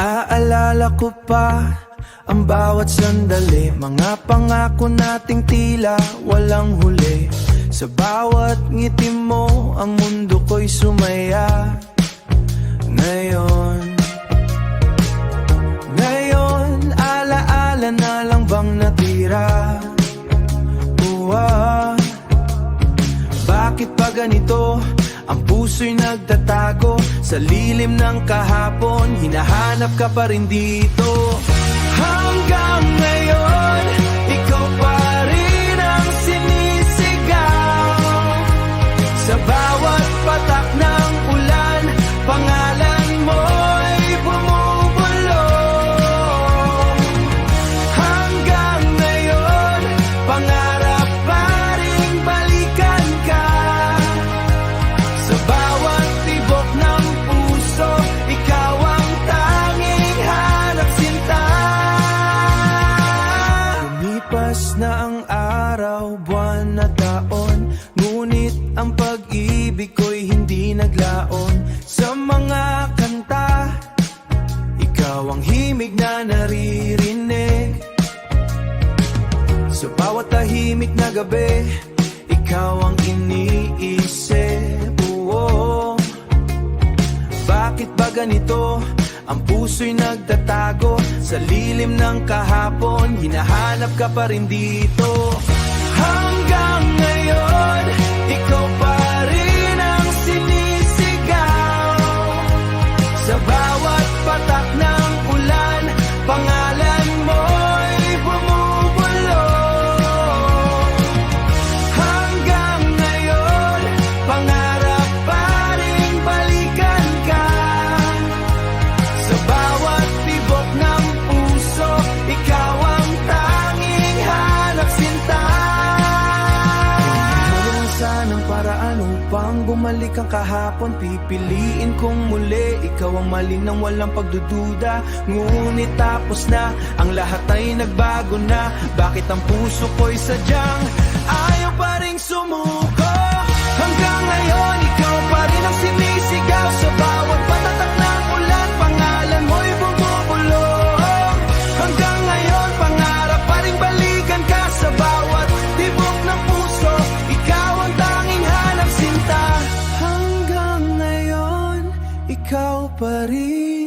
Naaalala ko pa ang bawat sandali, mga pangako nating tila walang huli. Sa bawat ngiti mo, ang mundo ko'y sumaya. Ngayon, alaala na lang bang natira? Bakit pa ganito? Ang puso'y nagtatago sa lilim ng kahapon. Hinahanap ka pa rin dito. Hanggang ngayon, ikaw pa rin ang sinisigaw. Sa bawat patak ng ulan, pangalan mo'y bumubulong. Hanggang ngayon, pangarap pa rin balikan ka. Sa bawat tibok ng puso, ikaw ang tanging hanap sinta. Lumipas na ang araw, buwan na taon, ngunit ang pag-ibig ko'y hindi naglaon. Sa mga kanta, ikaw ang himig na naririnig. Sa bawat tahimik na gabi, ikaw ang iniisip. Bakit ba ganito? Ang puso'y nagtatago sa lilim ng kahapon. Hinahanap ka pa rin dito. Hanggang ngayon, ikaw pa rin ang sinisigaw. Sa bawat patak ng ulan, pangalan mo'y bumubulong. Hanggang ngayon, pangarap pa rin balikan ka. Sa bawat tibok ng puso, ikaw ang tanging hanap sinta. Sanang paraan upang bumalik ang kahapon. Pipiliin kong muli, ikaw ang malinang walang pagdududa. Ngunit tapos na, ang lahat ay nagbago na. Bakit ang puso ko'y sadyang ayaw pa ring sumuko? Hanggang ngayon, ikaw pa rin ang sinisigaw. Sa bawat patatak ng ulan, pangalan mo'y bumubulong. Hanggang ngayon, pangarap pa rin balikan ka. Sa bawat tibok ng puso, ikaw ang tanging hanap sinta. Hanggang ngayon, ikaw pa rin